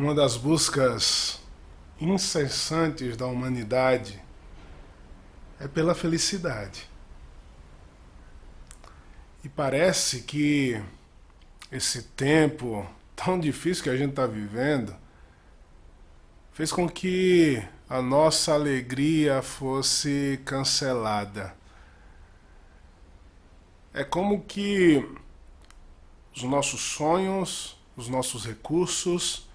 Uma das buscas incessantes da humanidade é pela felicidade. E parece que esse tempo tão difícil que a gente está vivendo fez com que a nossa alegria fosse cancelada. É como que os nossos sonhos, os nossos recursos,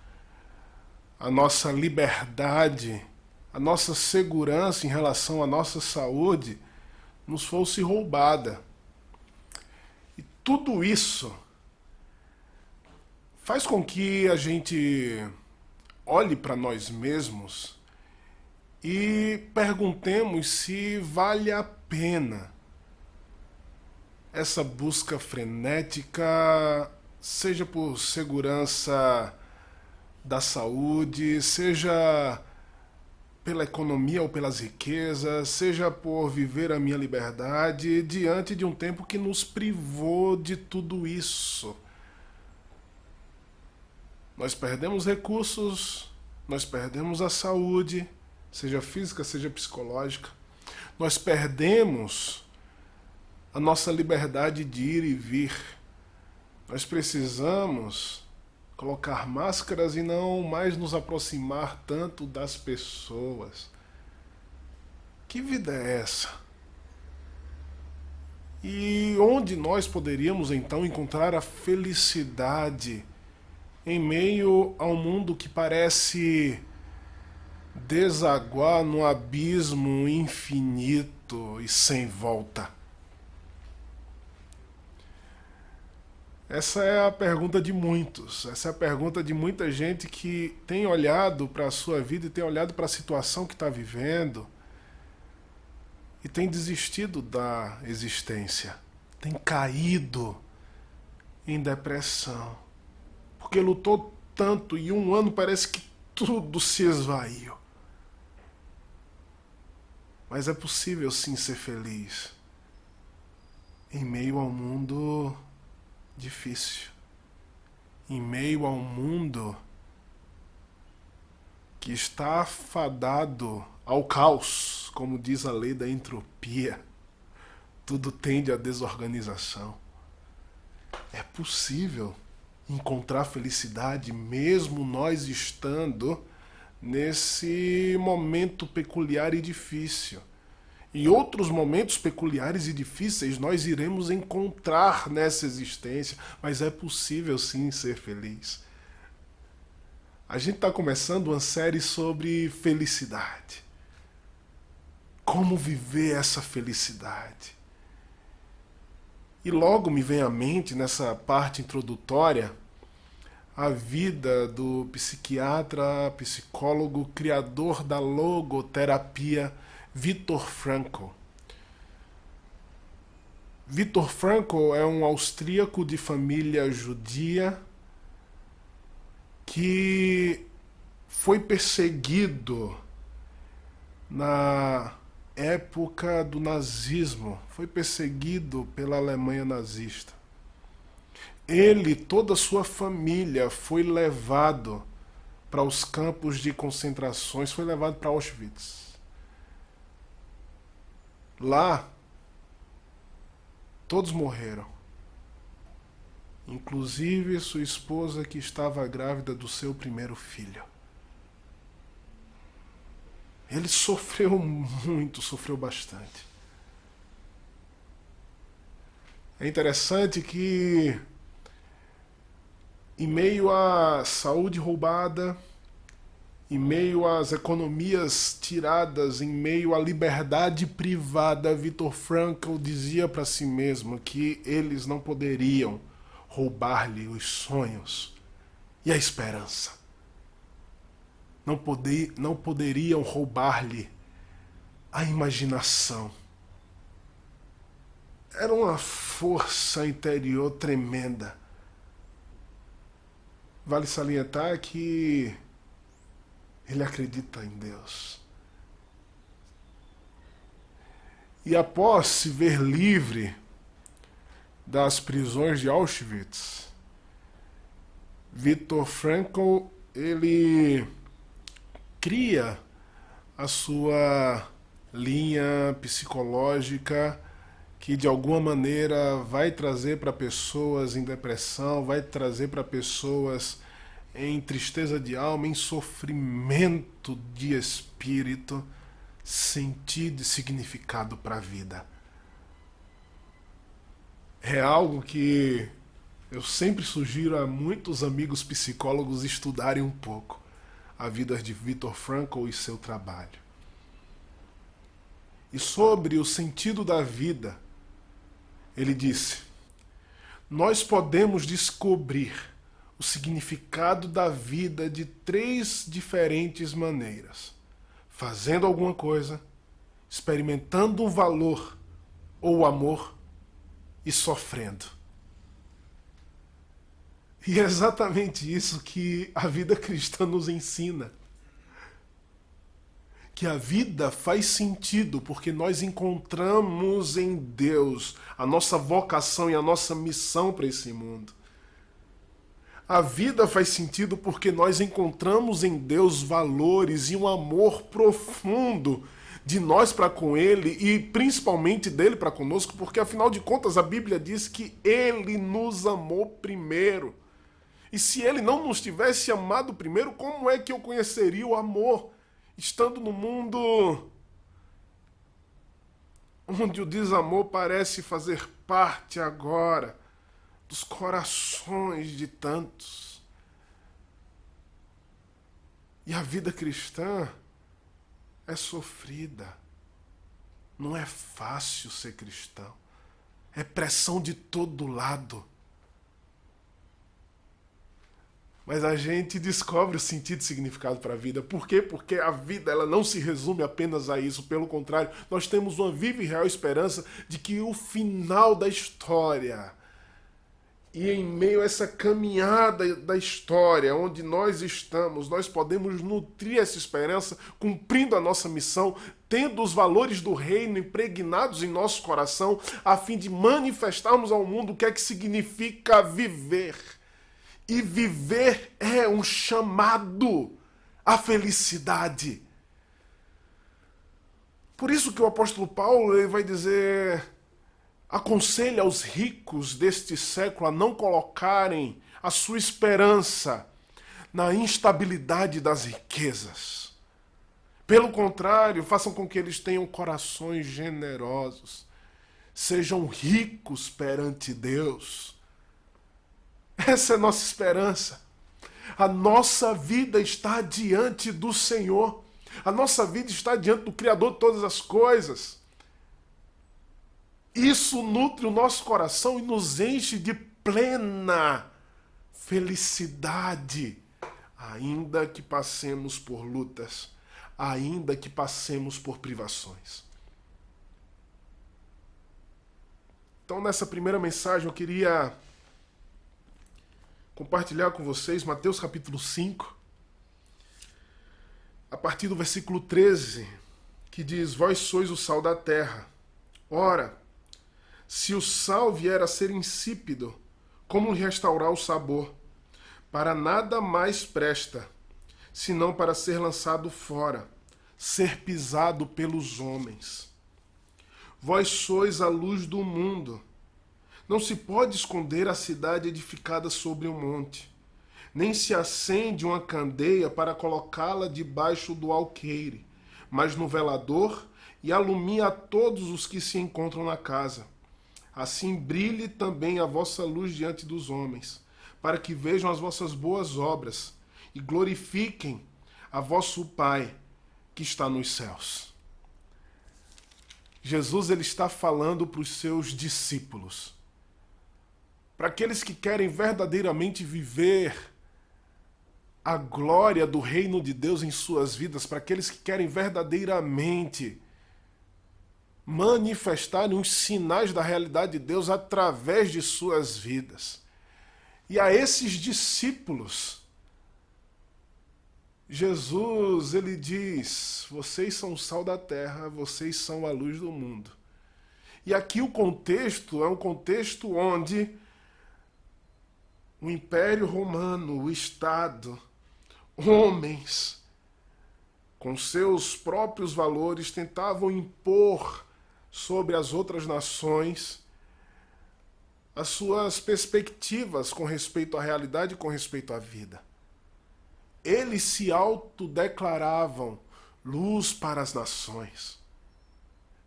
a nossa liberdade, a nossa segurança em relação à nossa saúde nos fosse roubada. E tudo isso faz com que a gente olhe para nós mesmos e perguntemos se vale a pena essa busca frenética, seja por segurança da saúde, seja pela economia ou pelas riquezas, seja por viver a minha liberdade diante de um tempo que nos privou de tudo isso. Nós perdemos recursos, nós perdemos a saúde, seja física, seja psicológica. Nós perdemos a nossa liberdade de ir e vir. Nós precisamos colocar máscaras e não mais nos aproximar tanto das pessoas. Que vida é essa? E onde nós poderíamos então encontrar a felicidade em meio a um mundo que parece desaguar num abismo infinito e sem volta? Essa é a pergunta de muitos. Essa é a pergunta de muita gente que tem olhado para a sua vida e tem olhado para a situação que está vivendo e tem desistido da existência. Tem caído em depressão. Porque lutou tanto e um ano parece que tudo se esvaiu. Mas é possível sim ser feliz em meio ao mundo difícil, em meio a um mundo que está fadado ao caos, como diz a lei da entropia. Tudo tende à desorganização. É possível encontrar felicidade mesmo nós estando nesse momento peculiar e difícil. Em outros momentos peculiares e difíceis nós iremos encontrar nessa existência, mas é possível sim ser feliz. A gente está começando uma série sobre felicidade. Como viver essa felicidade? E logo me vem à mente, nessa parte introdutória, a vida do psiquiatra, psicólogo, criador da logoterapia, Viktor Frankl. Viktor Frankl é um austríaco de família judia que foi perseguido na época do nazismo, foi perseguido pela Alemanha nazista. Ele e toda a sua família foi levado para os campos de concentrações, foi levado para Auschwitz. Lá, todos morreram. Inclusive sua esposa, que estava grávida do seu primeiro filho. Ele sofreu muito, sofreu bastante. É interessante que, em meio à saúde roubada, em meio às economias tiradas, em meio à liberdade privada, Viktor Frankl dizia para si mesmo que eles não poderiam roubar-lhe os sonhos e a esperança. Não poderiam roubar-lhe a imaginação. Era uma força interior tremenda. Vale salientar que ele acredita em Deus. E após se ver livre das prisões de Auschwitz, Viktor Frankl ele cria a sua linha psicológica que de alguma maneira vai trazer para pessoas em depressão, vai trazer para pessoas em tristeza de alma, em sofrimento de espírito, sentido e significado para a vida. É algo que eu sempre sugiro a muitos amigos psicólogos estudarem um pouco a vida de Viktor Frankl e seu trabalho. E sobre o sentido da vida, ele disse: nós podemos descobrir o significado da vida de 3 diferentes maneiras: fazendo alguma coisa, experimentando um valor ou amor e sofrendo. E é exatamente isso que a vida cristã nos ensina. Que a vida faz sentido porque nós encontramos em Deus a nossa vocação e a nossa missão para esse mundo. A vida faz sentido porque nós encontramos em Deus valores e um amor profundo de nós para com Ele e principalmente dele para conosco, porque afinal de contas a Bíblia diz que Ele nos amou primeiro. E se Ele não nos tivesse amado primeiro, como é que eu conheceria o amor? Estando no mundo onde o desamor parece fazer parte agora dos corações de tantos. E a vida cristã é sofrida. Não é fácil ser cristão. É pressão de todo lado. Mas a gente descobre o sentido e significado para a vida. Por quê? Porque a vida ela não se resume apenas a isso. Pelo contrário, nós temos uma viva e real esperança de que o final da história e em meio a essa caminhada da história onde nós estamos, nós podemos nutrir essa esperança cumprindo a nossa missão, tendo os valores do reino impregnados em nosso coração, a fim de manifestarmos ao mundo o que é que significa viver. E viver é um chamado à felicidade. Por isso que o apóstolo Paulo ele vai dizer, aconselha aos ricos deste século a não colocarem a sua esperança na instabilidade das riquezas. Pelo contrário, façam com que eles tenham corações generosos, sejam ricos perante Deus. Essa é a nossa esperança. A nossa vida está diante do Senhor. A nossa vida está diante do Criador de todas as coisas. Isso nutre o nosso coração e nos enche de plena felicidade, ainda que passemos por lutas, ainda que passemos por privações. Então, nessa primeira mensagem, eu queria compartilhar com vocês Mateus capítulo 5, a partir do versículo 13, que diz: vós sois o sal da terra. Ora, se o sal vier a ser insípido, como restaurar o sabor? Para nada mais presta, senão para ser lançado fora, ser pisado pelos homens. Vós sois a luz do mundo. Não se pode esconder a cidade edificada sobre um monte, nem se acende uma candeia para colocá-la debaixo do alqueire, mas no velador, e alumia a todos os que se encontram na casa. Assim brilhe também a vossa luz diante dos homens, para que vejam as vossas boas obras e glorifiquem a vosso Pai que está nos céus. Jesus ele está falando para os seus discípulos, para aqueles que querem verdadeiramente viver a glória do reino de Deus em suas vidas, para aqueles que querem verdadeiramente manifestarem os sinais da realidade de Deus através de suas vidas. E a esses discípulos, Jesus, ele diz: vocês são o sal da terra, vocês são a luz do mundo. E aqui o contexto é um contexto onde o Império Romano, o Estado, homens, com seus próprios valores, tentavam impor sobre as outras nações as suas perspectivas com respeito à realidade e com respeito à vida. Eles se autodeclaravam luz para as nações.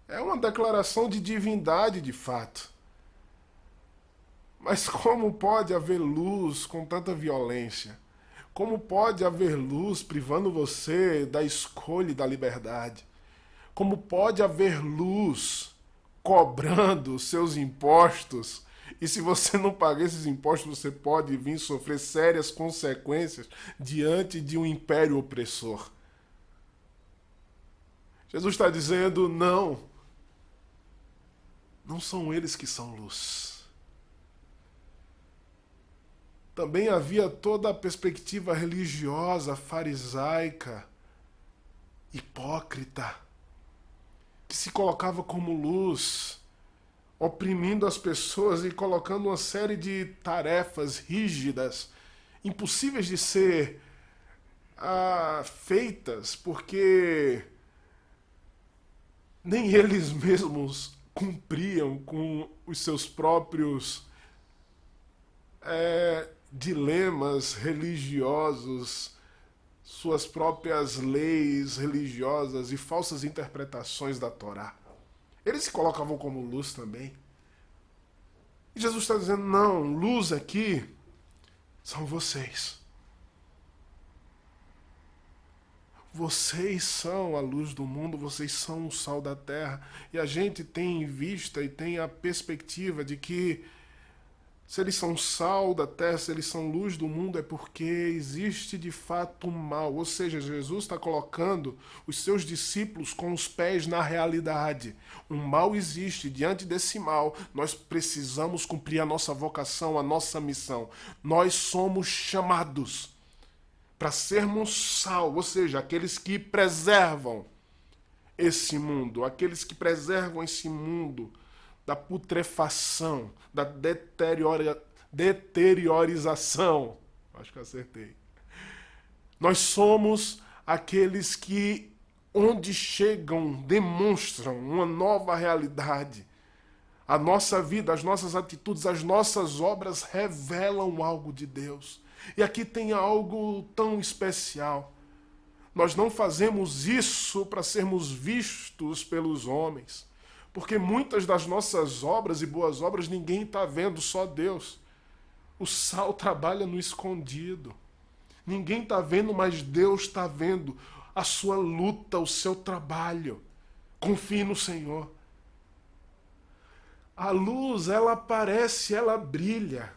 É uma declaração de divindade, de fato. Mas como pode haver luz com tanta violência? Como pode haver luz privando você da escolha e da liberdade? Como pode haver luz cobrando seus impostos? E se você não pagar esses impostos, você pode vir sofrer sérias consequências diante de um império opressor. Jesus está dizendo, não são eles que são luz. Também havia toda a perspectiva religiosa, farisaica, hipócrita, que se colocava como luz, oprimindo as pessoas e colocando uma série de tarefas rígidas, impossíveis de ser feitas, porque nem eles mesmos cumpriam com os seus próprios dilemas religiosos, suas próprias leis religiosas e falsas interpretações da Torá. Eles se colocavam como luz também. E Jesus está dizendo, não, luz aqui são vocês. Vocês são a luz do mundo, vocês são o sal da terra. E a gente tem em vista e tem a perspectiva de que se eles são sal da terra, se eles são luz do mundo, é porque existe de fato um mal. Ou seja, Jesus está colocando os seus discípulos com os pés na realidade. Um mal existe. Diante desse mal, nós precisamos cumprir a nossa vocação, a nossa missão. Nós somos chamados para sermos sal, ou seja, aqueles que preservam esse mundo, aqueles que preservam esse mundo da putrefação, da deteriorização. Acho que acertei. Nós somos aqueles que, onde chegam, demonstram uma nova realidade. A nossa vida, as nossas atitudes, as nossas obras revelam algo de Deus. E aqui tem algo tão especial. Nós não fazemos isso para sermos vistos pelos homens. Porque muitas das nossas obras e boas obras ninguém está vendo, só Deus. O sal trabalha no escondido. Ninguém está vendo, mas Deus está vendo a sua luta, o seu trabalho. Confie no Senhor. A luz, ela aparece, ela brilha.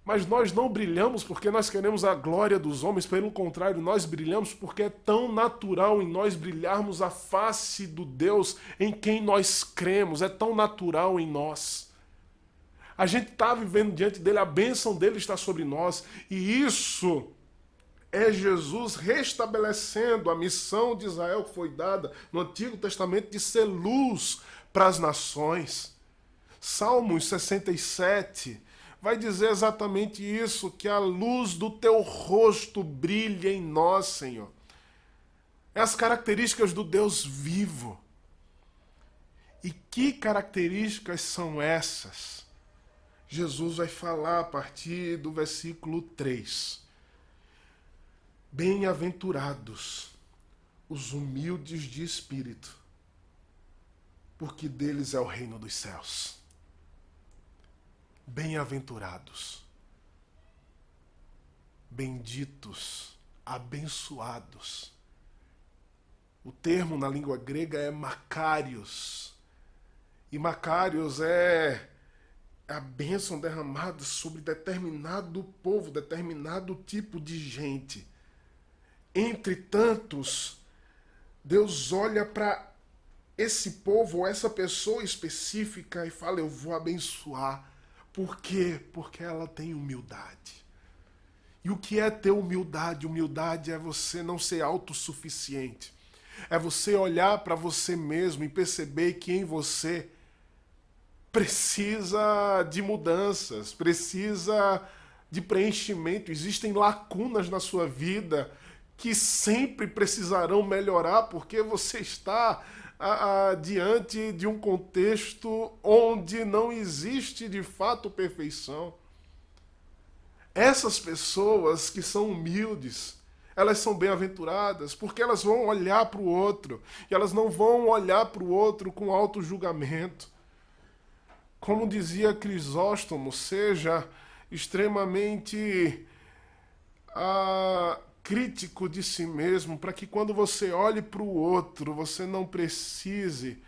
Mas nós não brilhamos porque nós queremos a glória dos homens, pelo contrário, nós brilhamos porque é tão natural em nós brilharmos a face do Deus em quem nós cremos, é tão natural em nós. A gente está vivendo diante dele, a bênção dele está sobre nós, e isso é Jesus restabelecendo a missão de Israel que foi dada no Antigo Testamento de ser luz para as nações. Salmos 67 vai dizer exatamente isso, que a luz do teu rosto brilha em nós, Senhor. É as características do Deus vivo. E que características são essas? Jesus vai falar a partir do versículo 3. Bem-aventurados os humildes de espírito, porque deles é o reino dos céus. Bem-aventurados, benditos, abençoados. O termo na língua grega é Makarios. E Makarios é a bênção derramada sobre determinado povo, determinado tipo de gente. Entre tantos, Deus olha para esse povo ou essa pessoa específica e fala, eu vou abençoar. Por quê? Porque ela tem humildade. E o que é ter humildade? Humildade é você não ser autossuficiente. É você olhar para você mesmo e perceber que em você precisa de mudanças, precisa de preenchimento, existem lacunas na sua vida que sempre precisarão melhorar, porque você está diante de um contexto onde não existe de fato perfeição. Essas pessoas que são humildes, elas são bem-aventuradas, porque elas vão olhar para o outro, e elas não vão olhar para o outro com auto-julgamento. Como dizia Crisóstomo, seja extremamente crítico de si mesmo, para que quando você olhe para o outro, você não precise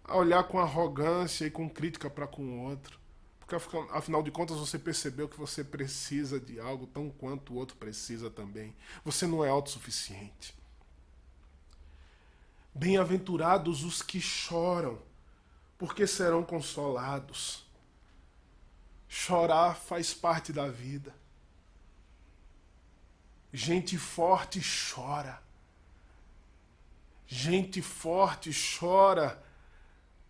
olhar com arrogância e com crítica para com o outro. Porque afinal de contas você percebeu que você precisa de algo tão quanto o outro precisa também. Você não é autossuficiente. Bem-aventurados os que choram, porque serão consolados. Chorar faz parte da vida. Gente forte chora. Gente forte chora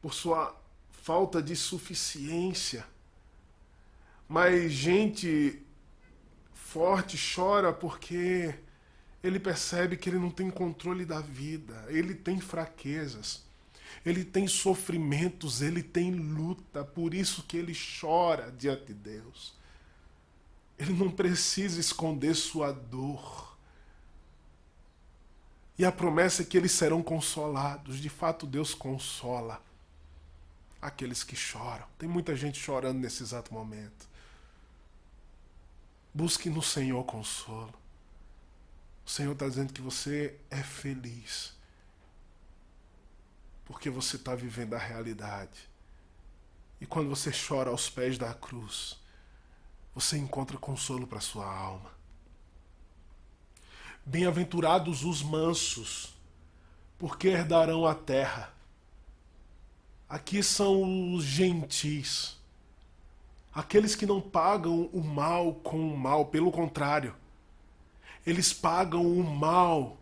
por sua falta de suficiência. Mas gente forte chora porque ele percebe que ele não tem controle da vida, ele tem fraquezas, ele tem sofrimentos, ele tem luta, por isso que ele chora diante de Deus. Ele não precisa esconder sua dor. E a promessa é que eles serão consolados. De fato, Deus consola aqueles que choram. Tem muita gente chorando nesse exato momento. Busque no Senhor consolo. O Senhor está dizendo que você é feliz, porque você está vivendo a realidade. E quando você chora aos pés da cruz, você encontra consolo para sua alma. Bem-aventurados os mansos, porque herdarão a terra. Aqui são os gentis, aqueles que não pagam o mal com o mal, pelo contrário, eles pagam o mal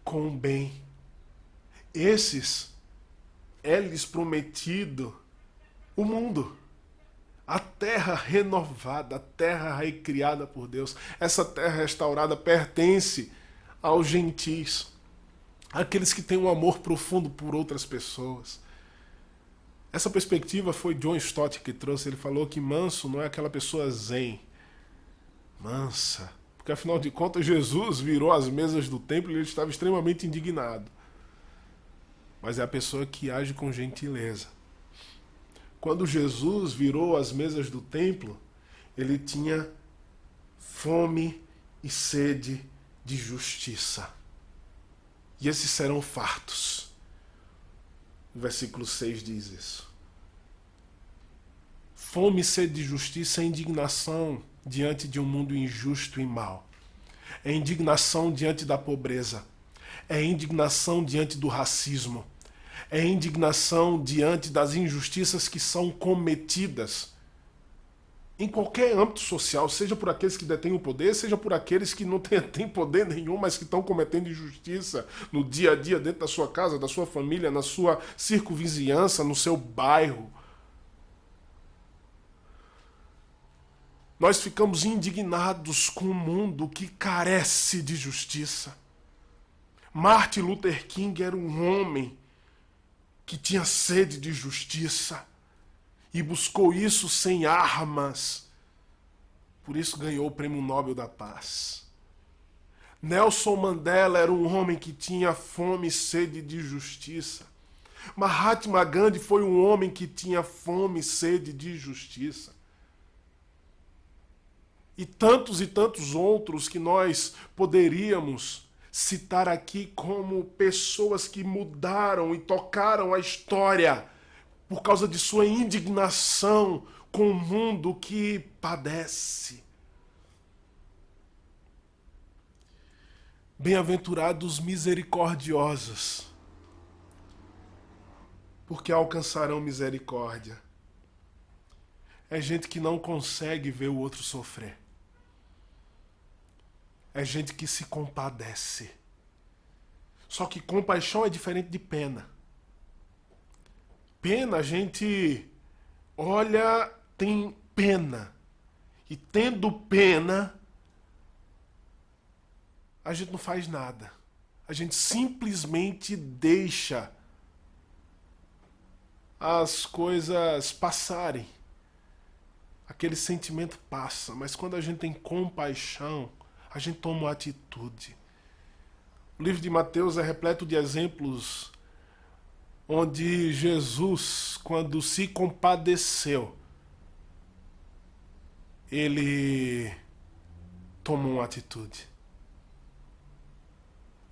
com o bem. Esses é-lhes prometido o mundo, a terra renovada, a terra recriada por Deus. Essa terra restaurada pertence aos gentis, aqueles que têm um amor profundo por outras pessoas. Essa perspectiva foi John Stott que trouxe. Ele falou que manso não é aquela pessoa zen, mansa, porque afinal de contas Jesus virou as mesas do templo e ele estava extremamente indignado. Mas é a pessoa que age com gentileza. Quando Jesus virou as mesas do templo, ele tinha fome e sede de justiça. E esses serão fartos. O versículo 6 diz isso. Fome e sede de justiça é indignação diante de um mundo injusto e mau. É indignação diante da pobreza. É indignação diante do racismo. É indignação diante das injustiças que são cometidas em qualquer âmbito social, seja por aqueles que detêm o poder, seja por aqueles que não têm poder nenhum, mas que estão cometendo injustiça no dia a dia, dentro da sua casa, da sua família, na sua circunvizinhança, no seu bairro. Nós ficamos indignados com um mundo que carece de justiça. Martin Luther King era um homem que tinha sede de justiça e buscou isso sem armas. Por isso ganhou o Prêmio Nobel da Paz. Nelson Mandela era um homem que tinha fome e sede de justiça. Mahatma Gandhi foi um homem que tinha fome e sede de justiça. E tantos outros que nós poderíamos citar aqui como pessoas que mudaram e tocaram a história por causa de sua indignação com o mundo que padece. Bem-aventurados misericordiosos, porque alcançarão misericórdia. É gente que não consegue ver o outro sofrer. É gente que se compadece. Só que compaixão é diferente de pena. Pena, a gente olha, tem pena. E tendo pena, a gente não faz nada. A gente simplesmente deixa as coisas passarem. Aquele sentimento passa, mas quando a gente tem compaixão, a gente toma uma atitude. O livro de Mateus é repleto de exemplos onde Jesus, quando se compadeceu, ele tomou uma atitude.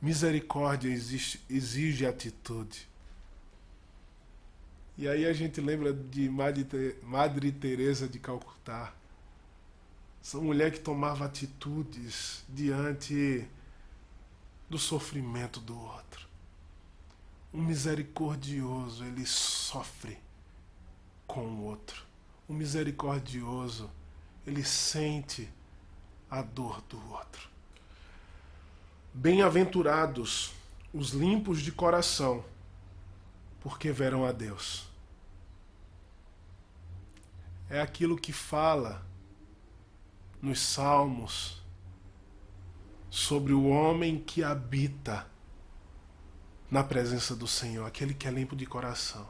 Misericórdia exige atitude. E aí a gente lembra de Madre Teresa de Calcutá. Essa mulher que tomava atitudes diante do sofrimento do outro. O misericordioso, ele sofre com o outro. O misericordioso, ele sente a dor do outro. Bem-aventurados os limpos de coração, porque verão a Deus. É aquilo que fala nos Salmos sobre o homem que habita na presença do Senhor, aquele que é limpo de coração.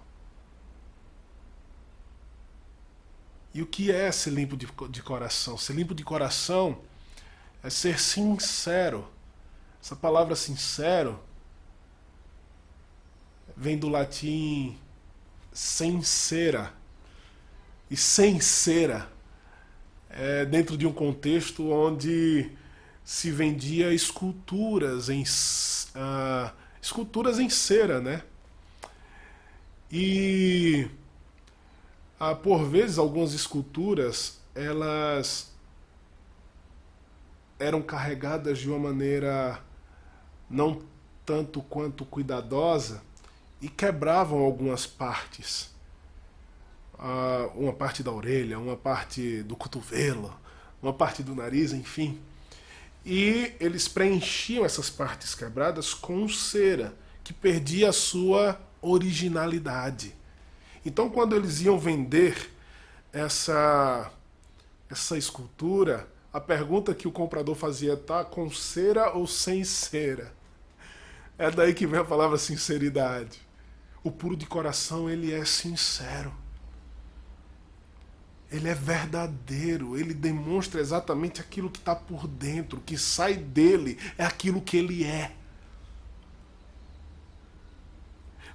E o que é ser limpo de coração? Ser limpo de coração é ser sincero. Essa palavra sincero vem do latim sincera. E sincera é dentro de um contexto onde se vendia esculturas em cera, né? E por vezes algumas esculturas elas eram carregadas de uma maneira não tanto quanto cuidadosa e quebravam algumas partes. Uma parte da orelha, uma parte do cotovelo, uma parte do nariz, enfim. E eles preenchiam essas partes quebradas com cera, que perdia a sua originalidade. Então, quando eles iam vender essa escultura, a pergunta que o comprador fazia: tá com cera ou sem cera? É daí que vem a palavra sinceridade. O puro de coração, ele é sincero. Ele é verdadeiro, ele demonstra exatamente aquilo que está por dentro, o que sai dele é aquilo que ele é.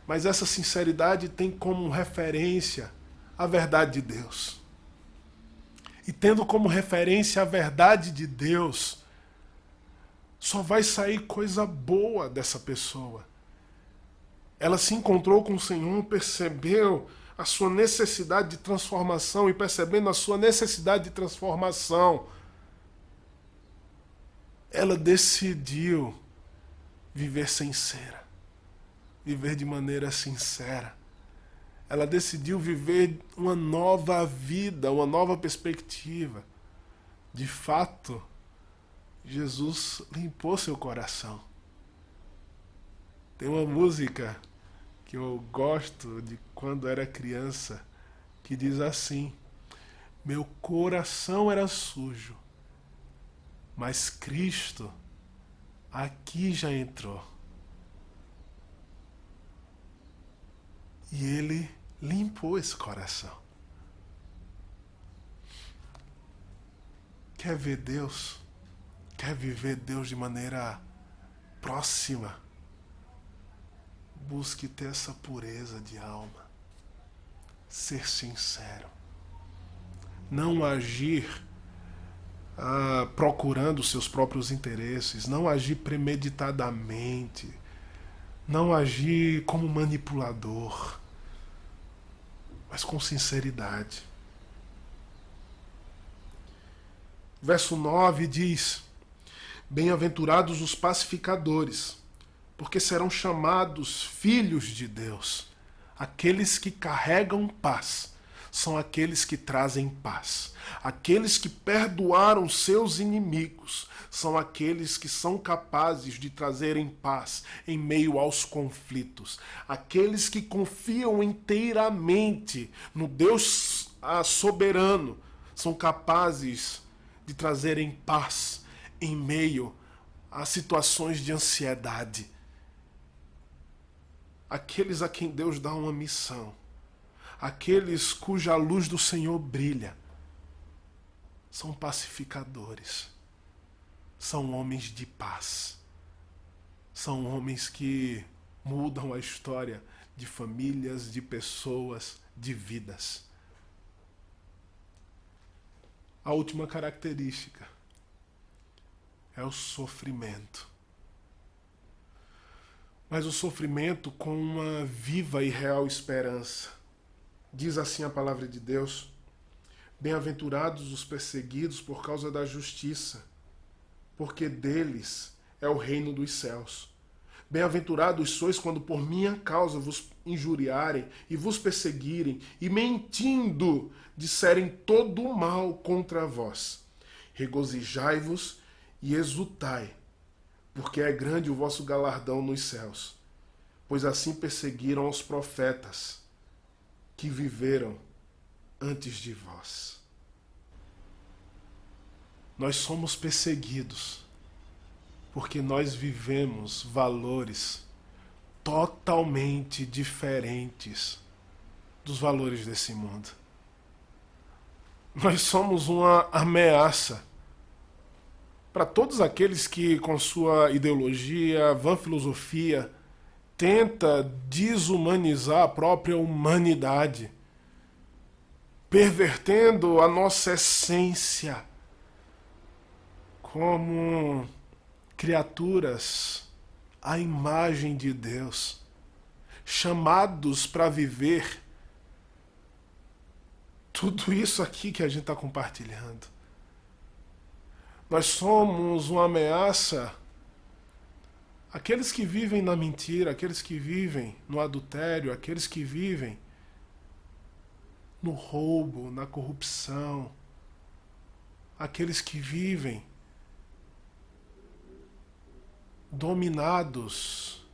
Mas essa sinceridade tem como referência a verdade de Deus. E tendo como referência a verdade de Deus, só vai sair coisa boa dessa pessoa. Ela se encontrou com o Senhor, percebeu a sua necessidade de transformação, e percebendo a sua necessidade de transformação, ela decidiu viver sincera, viver de maneira sincera. Ela decidiu viver uma nova vida, uma nova perspectiva. De fato, Jesus limpou seu coração. Tem uma música que eu gosto de quando era criança, que diz assim: meu coração era sujo, mas Cristo aqui já entrou. E Ele limpou esse coração. Quer ver Deus? Quer viver Deus de maneira próxima? Busque ter essa pureza de alma. Ser sincero. Não agir procurando os seus próprios interesses. Não agir premeditadamente. Não agir como manipulador. Mas com sinceridade. Verso 9 diz: bem-aventurados os pacificadores, porque serão chamados filhos de Deus. Aqueles que carregam paz são aqueles que trazem paz. Aqueles que perdoaram seus inimigos são aqueles que são capazes de trazerem paz em meio aos conflitos. Aqueles que confiam inteiramente no Deus soberano são capazes de trazerem paz em meio a situações de ansiedade. Aqueles a quem Deus dá uma missão, aqueles cuja luz do Senhor brilha, são pacificadores, são homens de paz, são homens que mudam a história de famílias, de pessoas, de vidas. A última característica é o sofrimento. Mas o sofrimento com uma viva e real esperança. Diz assim a palavra de Deus: bem-aventurados os perseguidos por causa da justiça, porque deles é o reino dos céus. Bem-aventurados sois quando por minha causa vos injuriarem e vos perseguirem e mentindo disserem todo o mal contra vós. Regozijai-vos e exultai, porque é grande o vosso galardão nos céus, pois assim perseguiram os profetas que viveram antes de vós. Nós somos perseguidos porque nós vivemos valores totalmente diferentes dos valores desse mundo. Nós somos uma ameaça para todos aqueles que, com sua ideologia, vã filosofia, tenta desumanizar a própria humanidade, pervertendo a nossa essência como criaturas à imagem de Deus, chamados para viver tudo isso aqui que a gente está compartilhando. Nós somos uma ameaça àqueles que vivem na mentira, aqueles que vivem no adultério, aqueles que vivem no roubo, na corrupção, aqueles que vivem dominados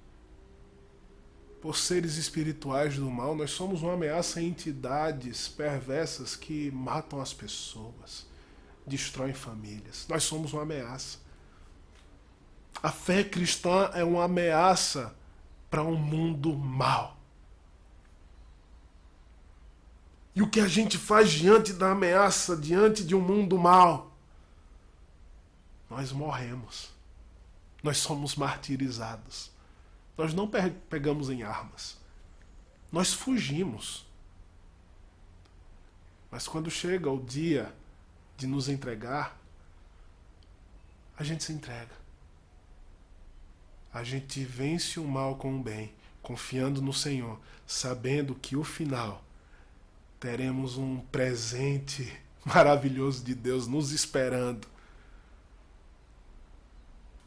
por seres espirituais do mal. Nós somos uma ameaça a entidades perversas que matam as pessoas, destroem famílias. Nós somos uma ameaça. A fé cristã é uma ameaça para um mundo mau. E o que a gente faz diante da ameaça, diante de um mundo mau? Nós morremos. Nós somos martirizados. Nós não pegamos em armas. Nós fugimos. Mas quando chega o dia de nos entregar, a gente se entrega. A gente vence o mal com o bem, confiando no Senhor, sabendo que o final teremos um presente maravilhoso de Deus nos esperando.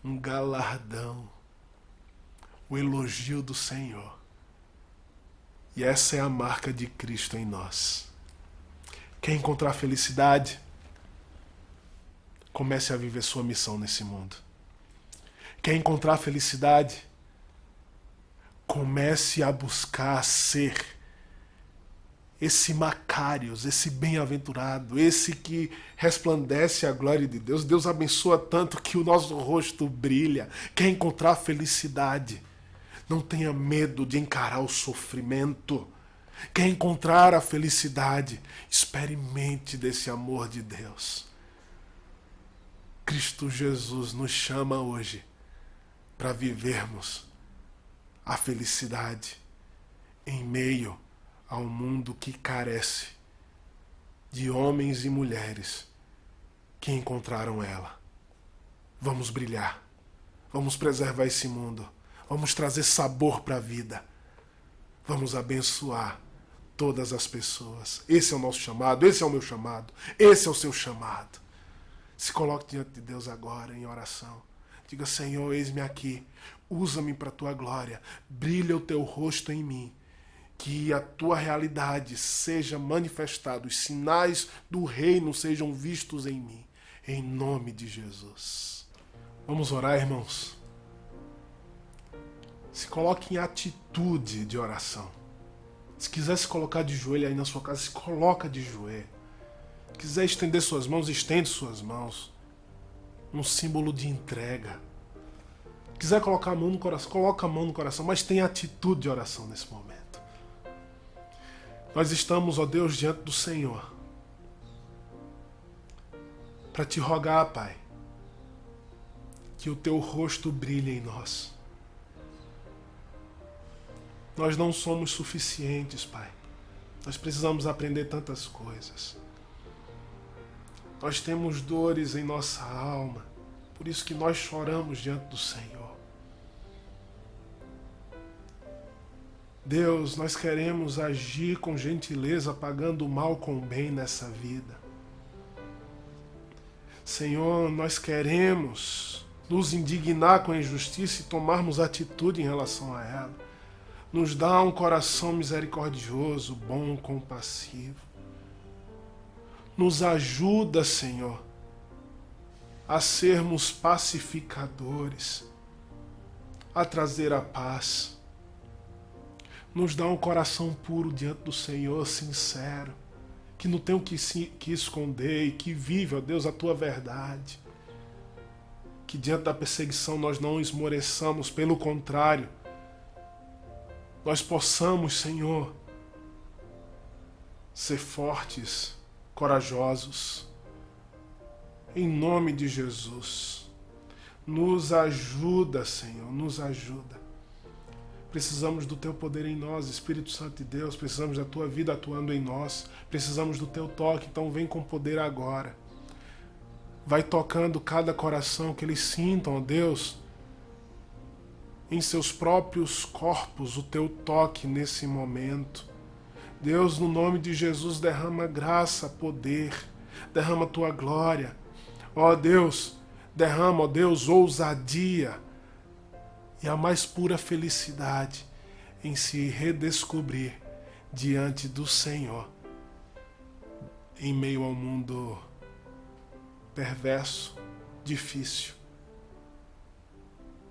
Um galardão, o elogio do Senhor. E essa é a marca de Cristo em nós. Quer encontrar felicidade? Comece a viver sua missão nesse mundo. Quer encontrar felicidade? Comece a buscar ser esse Macários, esse bem-aventurado, esse que resplandece a glória de Deus. Deus abençoa tanto que o nosso rosto brilha. Quer encontrar felicidade? Não tenha medo de encarar o sofrimento. Quer encontrar a felicidade? Experimente desse amor de Deus. Cristo Jesus nos chama hoje para vivermos a felicidade em meio a um mundo que carece de homens e mulheres que encontraram ela. Vamos brilhar, vamos preservar esse mundo, vamos trazer sabor para a vida, vamos abençoar todas as pessoas. Esse é o nosso chamado, esse é o meu chamado, esse é o seu chamado. Se coloque diante de Deus agora em oração. Diga: Senhor, eis-me aqui, usa-me para a tua glória, brilha o teu rosto em mim. Que a tua realidade seja manifestada, os sinais do reino sejam vistos em mim, em nome de Jesus. Vamos orar, irmãos. Se coloque em atitude de oração. Se quiser se colocar de joelho aí na sua casa, se coloca de joelho. Quiser estender suas mãos, estende suas mãos. Um símbolo de entrega. Quiser colocar a mão no coração, coloca a mão no coração, mas tenha atitude de oração nesse momento. Nós estamos, ó Deus, diante do Senhor para te rogar, Pai, que o teu rosto brilhe em nós. Nós não somos suficientes, Pai. Nós precisamos aprender tantas coisas. Nós temos dores em nossa alma, por isso que nós choramos diante do Senhor. Deus, nós queremos agir com gentileza, pagando o mal com o bem nessa vida. Senhor, nós queremos nos indignar com a injustiça e tomarmos atitude em relação a ela. Nos dá um coração misericordioso, bom, compassivo. Nos ajuda, Senhor, a sermos pacificadores, a trazer a paz. Nos dá um coração puro diante do Senhor, sincero, que não tem o que esconder e que vive, ó Deus, a tua verdade. Que diante da perseguição nós não esmoreçamos, pelo contrário, nós possamos, Senhor, ser fortes, corajosos, em nome de Jesus. Nos ajuda, Senhor, nos ajuda. Precisamos do teu poder em nós, Espírito Santo de Deus, precisamos da tua vida atuando em nós, precisamos do teu toque, então vem com poder agora. Vai tocando cada coração, que eles sintam, ó Deus, em seus próprios corpos o teu toque nesse momento. Deus, no nome de Jesus, derrama graça, poder, derrama tua glória. Ó Deus, derrama, ó Deus, ousadia e a mais pura felicidade em se redescobrir diante do Senhor, em meio ao mundo perverso, difícil,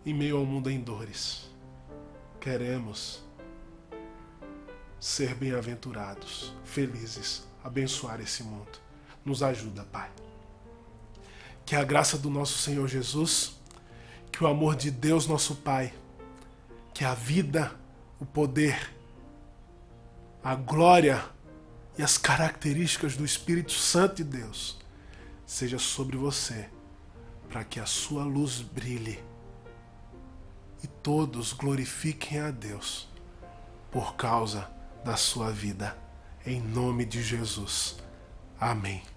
em meio ao mundo em dores. Queremos ser bem-aventurados, felizes, abençoar esse mundo. Nos ajuda, Pai. Que a graça do nosso Senhor Jesus, que o amor de Deus, nosso Pai, que a vida, o poder, a glória e as características do Espírito Santo de Deus seja sobre você, para que a sua luz brilhe e todos glorifiquem a Deus por causa da sua vida. Em nome de Jesus. Amém.